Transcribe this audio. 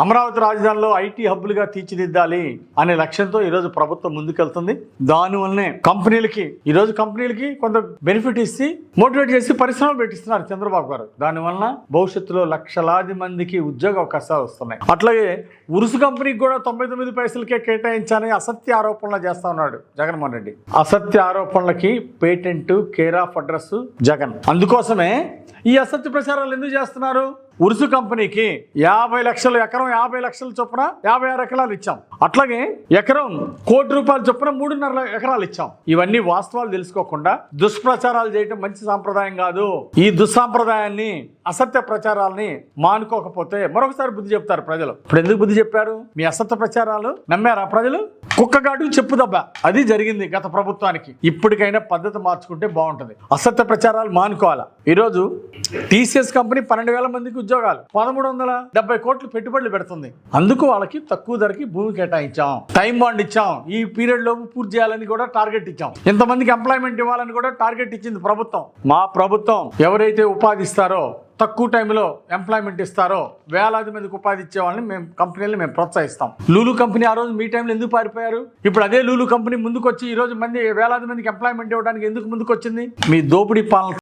అమరావతి రాజధానిలో ఐటీ హబ్బులుగా తీర్చిదిద్దాలి అనే లక్ష్యంతో ఈరోజు ప్రభుత్వం ముందుకెళ్తుంది. దానివల్లనే కంపెనీలకి కొంత బెనిఫిట్ ఇచ్చి మోటివేట్ చేసి పరిశ్రమలు పెట్టిస్తున్నారు చంద్రబాబు గారు. దానివల్ల భవిష్యత్తులో లక్షలాది మందికి ఉద్యోగ అవకాశాలు వస్తున్నాయి. అట్లాగే ఉరుసు కంపెనీకి కూడా 99 పైసలకే కేటాయించాలని అసత్య ఆరోపణలు చేస్తా ఉన్నాడు జగన్మోహన్ రెడ్డి. అసత్య ఆరోపణలకి patent care of address Jagan. అందుకోసమే ఈ అసత్య ప్రచారాలు ఎందుకు చేస్తున్నారు? ఉరుసు కంపెనీకి 50 లక్షలు ఎకరం 50 లక్షల చొప్పున 56 ఎకరాలు ఇచ్చాం. అట్లాగే ఎకరం ₹1 కోటి చొప్పున 3.5 ఎకరాలు ఇచ్చాం. ఇవన్నీ వాస్తవాలు తెలుసుకోకుండా దుష్ప్రచారాలు చేయడం మంచి సాంప్రదాయం కాదు. ఈ దుస్సాంప్రదాయాన్ని అసత్య ప్రచారాలని మానుకోకపోతే మరొకసారి బుద్ధి చెప్తారు ప్రజలు. ఇప్పుడు ఎందుకు బుద్ధి చెప్పారు? మీ అసత్య ప్రచారాలు నమ్మారా ప్రజలు? కుక్కగాడు చెప్పు దెబ్బ అది జరిగింది గత ప్రభుత్వానికి. ఇప్పటికైనా పద్ధతి మార్చుకుంటే బాగుంటుంది. అసత్య ప్రచారాలు మానుకోవాలా. ఈరోజు టీసీఎస్ కంపెనీ 12,000 మందికి ఉద్యోగాలు, 1,370 కోట్లు పెట్టుబడులు పెడుతుంది. అందుకు వాళ్ళకి తక్కువ ధరకి భూమి కేటాయించాం, టైం బాండ్ ఇచ్చాం, ఈ పీరియడ్ లోపు పూర్తి చేయాలని కూడా టార్గెట్ ఇచ్చాం. ఇంతమందికి ఎంప్లాయ్మెంట్ ఇవ్వాలని కూడా టార్గెట్ ఇచ్చింది ప్రభుత్వం. మా ప్రభుత్వం ఎవరైతే ఉపాధి ఇస్తారో, తక్కువ టైంలో ఎంప్లాయ్మెంట్ ఇస్తారో, వేలాది మందికి ఉపాధి ఇచ్చే వాళ్ళని కంపెనీలను మేము ప్రోత్సహిస్తాం. లూలు కంపెనీ ఆ రోజు మీ టైంలో ఎందుకు పారిపోయారు? ఇప్పుడు అదే లూలు కంపెనీ ముందుకు వచ్చి ఈ రోజు వేలాది మందికి ఎంప్లాయ్మెంట్ ఇవ్వడానికి ఎందుకు ముందుకు వచ్చింది? మీ దోపిడీ పాలన